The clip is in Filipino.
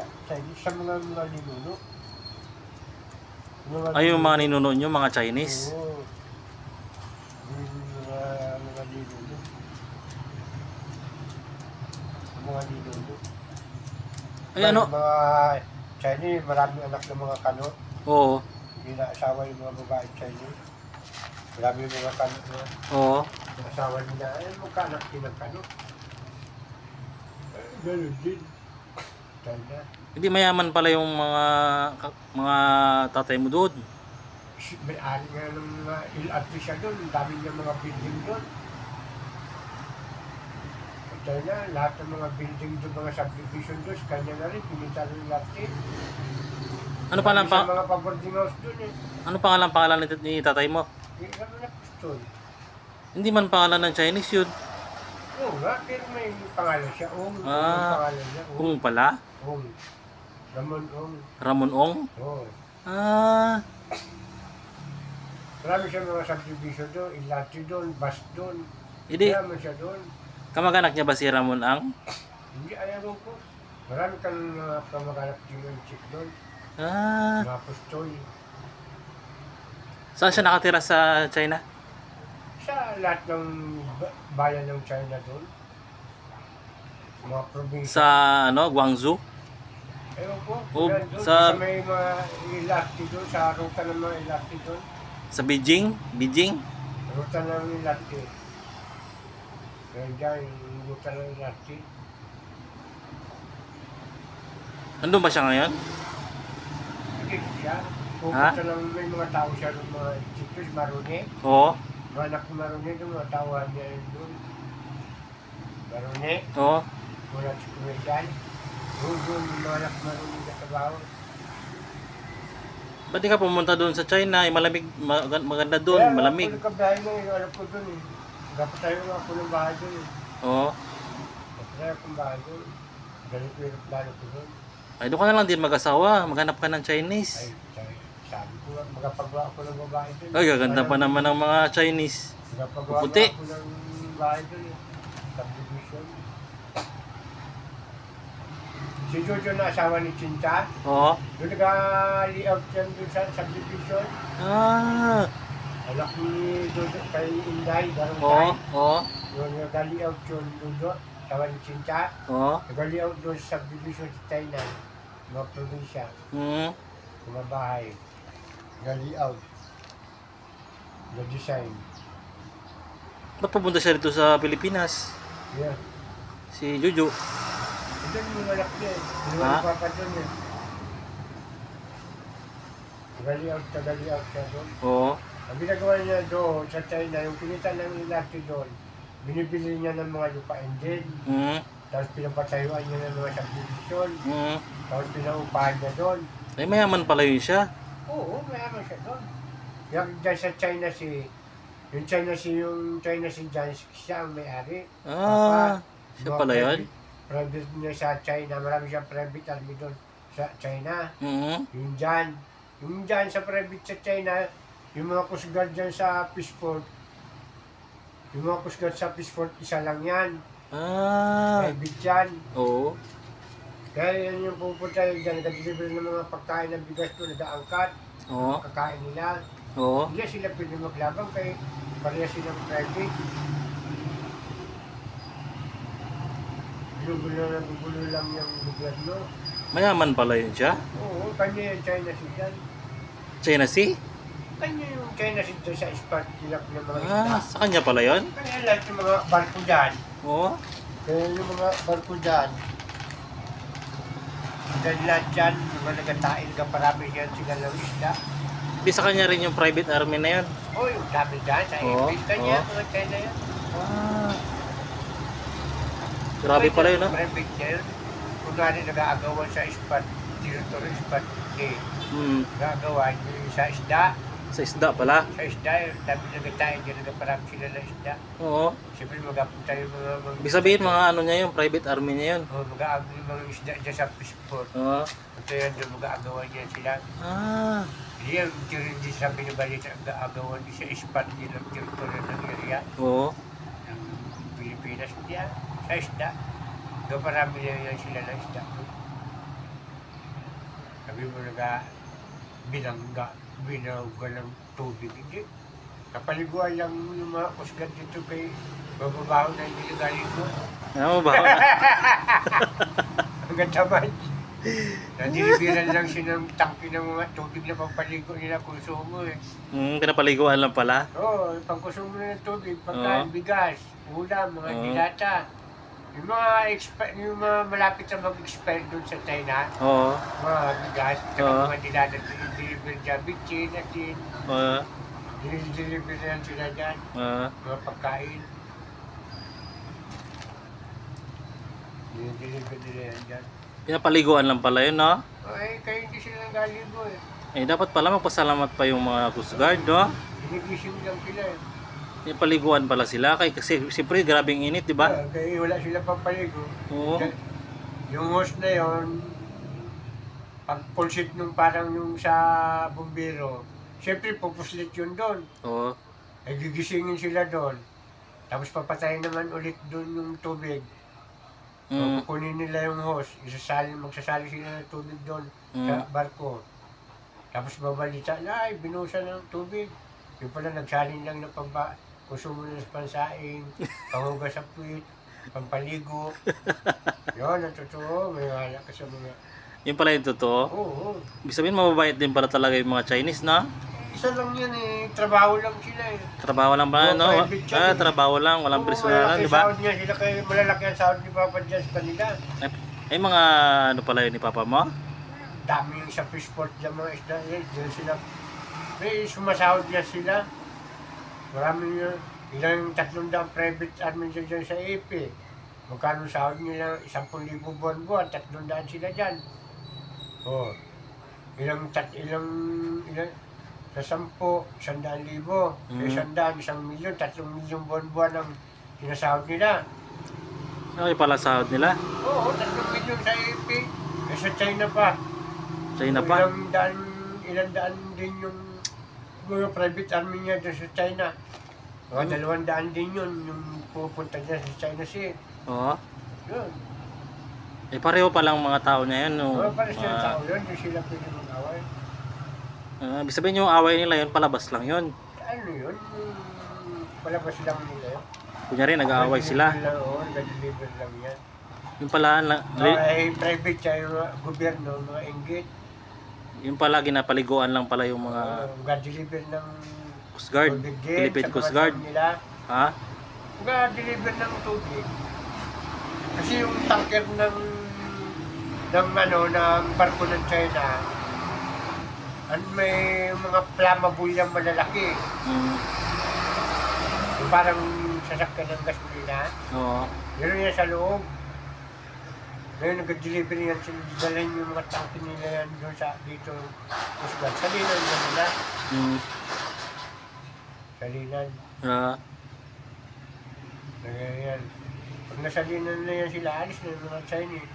Chinese sa mga ninuno. Ay, yung mga ninuno nyo, mga Chinese? Oo. Mga ninuno. Mga ninuno. Ay, ano? Mga Chinese, maraming anak ng mga kano. Oo. Hindi na asawa yung mga babae Chinese. Marami yung mga kano na. Oo. Yung asawa nila, magkaanak din ng kano. Ganun din. China. Hindi mayaman pala yung mga tatay mo doon. May-ari nga ng mga ilatri siya doon. Ang dami niya mga building doon. Sa China, lahat ng mga building doon, mga subdivision doon, kanya na rin, pinita rin ilatri. Ano pangalan pa? Mga pa-boarding house doon eh. Ano pangalan ni tatay mo? Ano na gusto? Hindi man pangalan ng Chinese yun. Oo nga, pero may pangalan siya. Ong. Pangalan niya. Ong pala? Ong. Ramon Ong. Ramon Ong? Oo. Marami siya mga subdivision doon, ilatri doon, bus doon. Hindi. Marami siya doon. Kamag-anak niya ba si Ramon Ang? Hindi, ayaw ko. Marami kang kamag-anak din yung chick doon. Mga pustoy. Saan siya nakatira sa China? Sa lahat ng bayan ng China doon. Mga probinsya. Sa Guangzhou? Ewan ko. O, Doon, sa may mga ilatri doon, sa ruta ng mga ilatri doon. Sa Beijing? Beijing? Ruta ng ilatri. Kaya dyan, yung ruta ng ilatri. Nandun ba siya ngayon? Hindi siya. Pupunta lang, may mga tao siya doon, mga chitos, marune. Oo. Mga anak ng marune doon, mga tawahan niya yun doon. Marune. Oo. Mula sa kumedal. Doon, mga anak ng marune na trabaho. Ba't di ka pumunta doon sa China? Malamig, maganda doon, Kaya, malamig. Kaya, kabahay na yung alam ko doon eh. Dapat tayo nga po ng bahay doon eh. Oo. Dapat tayo akong bahay doon. Ganito yung plano ko doon. Ay, doon ka na lang din mag-asawa. Maghanap ka ng Chinese. Ay, sabi ko nga, magapagawa ako ng babae doon. Ay, gaganda pa naman ng mga Chinese. Magapagawa Puti. ako ng bahay doon eh. Subdivision. Si Jojo na asawa ni Chinta. Oo. Doon nag-layout yan doon sa subdivision. Anak ni Jojo kay Inday, Oo. Darungkay. Oo. Doon nag-layout yun Jojo, asawa ni Chinta. Oo. Nag-layout doon sa subdivision sa China. Mga probinsya, mga bahay. Nag-layout. Nag-design. Ba't pupunta siya dito sa Pilipinas? Yeah. Si Jojo. Doon yung anak niya eh. Yung papa doon eh. Nag-layout siya doon. Oo. Ang ginagawa niya doon sa China, yung pinita ng ilaki doon, binibili niya ng mga lupain din. Tapos pinapatayuan niya ng mga subdivision. Tapos pinaupahan niya doon. Ay, mayaman pala yun siya. Oo, mayaman siya doon. Yung dyan sa China yung China si John, siya ang may-ari. Siya pala yun? Private niya sa China, marami siyang private army doon sa China. Yung dyan sa private sa China, yung mga Coast Guard dyan sa Peacefort, yung mga Coast Guard sa Peacefort, isa lang yan. Private yan. Oo. Kaya yan yung pupunta dyan, nag-deliver ng mga pagkain ng bigas doon, nag-aangkat. Oo. Kakain nila. Oo. Hindi sila pwede maglabang kay pareha silang private. Gulo lang yung gobyerno. Mayaman pala yun siya? Oo, kanya yung China Sea dyan. China Sea? Kanya yung China Sea dyan sa spot tilap ng mga isda. Sa kanya pala yun? Kaya lahat yung mga barko dyan. Oo. Kaya yung mga barko dyan. Dyan lahat dyan, yung mga nagatail ka parami dyan sila ng isda. Di sa kanya rin yung private army na yun? Oo, yung dami dyan sa airfield kanya, mga China yan. Grabe pala yun, no? Private niya yun. Kung nag-aagawan sa spot, territory spot A. Nag-aagawan yung sa isda. Sa isda pala? Sa isda, yung dami nagatayin dyan, nagparami sila ng isda. Oo. Siyempre mag-apunta yung mga... Ibig sabihin mga ano niya yun, private army niya yun? Oo, mag-aagawan yung mga isda dyan sa Peaceport. Oo. Ito yan, mag-aagawan niya sila. Hindi yung hindi sabi na balita, mag-aagawan din sa spot din ng territory ng area. Oo. Ng Pilipinas, hindi sa isda. Parami na yan sila ng isda. binawga ng tubig. Hindi. Kapaliguan lang yung mga kusgan dito kay bababaho na hindi nagaligo. Ano ba? Hanggang tamad. Nadilibiran lang siya ng tangki ng mga tubig na pampaligo nila konsumo eh. Pinapaliguan lang pala. Oo, pangkonsumo na ng tubig, pagkain, bigas, ulam, mga Oo. dilata. Yung mga malapit na mag-expire doon sa China, Oo. mga bigas, Oo. mga dilata, deliver dyan, bitchin, atin, Oo. deliver na yan sila dyan, Oo. mga pagkain. Deliver nila yan dyan. Pinapaliguan lang pala yun, no? Ay, kaya hindi sila nagaligo eh. Dapat pala magpasalamat pa yung mga Coast Guard, no? Hinigising lang sila eh. Pinapaliguan pala sila kasi siyempre grabing init, di ba? Kaya wala sila pampaligo. Oo. Yung host na yon, pag pulsit nung parang yung sa bumbero, siyempre pupuslit yun doon. Oo. Ay gigisingin sila doon. Tapos papatayin naman ulit doon yung tubig. Mm. Kukunin nila yung hose, magsasali sila ng tubig doon sa barko. Tapos babalita na, ay binusan ng tubig. Yung pala nagsalin lang ng konsumo ng pansaing, panghugas sa puwit, pampaligo. Yun, ang totoo, may wala ka sa mga... Yung pala yung totoo. Oo. Ibig sabihin mababait din pala talaga yung mga Chinese, no? Isa lang yan eh, trabaho lang sila eh. Trabaho lang ba, Oo, no? private yan eh. Trabaho lang, walang personalan, di ba? Sahod niya, sila kayo malalaki ang sahod ni Papa dyan sa kanila. Ay, mga ano pala yun ni Papa mo? Dami yung sa fishport dyan mga isda yan, dyan sila. May sumasahod niya sila. Marami niya, ilang 300 private admin dyan sa AP. Magkano sahod nila, 10,000 buwan-buwan, 300 sila dyan. Oh, ilang sa 10, 100,000, sa 100, 1,000,000, 3,000,000 buwan-buwan ang sinasahod nila. Ay, pala sahod nila. Oo, 3,000,000 sa AP. Eh sa China pa. China pa. Ilang daan din yung mga private army niya doon sa China. Mga 200 din yun, yung pupunta niya sa China Sea. Oo. Yun. Pareho palang mga tao niya yun. No? Para sila tao yun, hindi sila pwede mag-away. Ibig sabihin yung away nila yun, palabas lang yun. Ano yun? Palabas lang nila yun. Kunyari, nag-aaway sila. Oo, nag-deliver lang yan. Yung pala, Private siya yung gobyerno, mga inggit. yung pala, ginapaliguan lang pala yung mga Mag-deliver ng Coast Guard, tubig din Philippine sa Coast mga Guard. town nila. Ha? Mag-deliver ng tubig. Kasi yung tanker ng barko ng China, may mga flammable yung malalaki. Yung parang sasakyan ng gasolina. Oo. Meron yan sa loob. Ngayon nag-deliver yan, dalhin yung mga tanke nila yan doon dito. Salinan yan nila. Salinan. Nagyayan. Pag nasalinan na yan sila, alis na yung mga Chinese.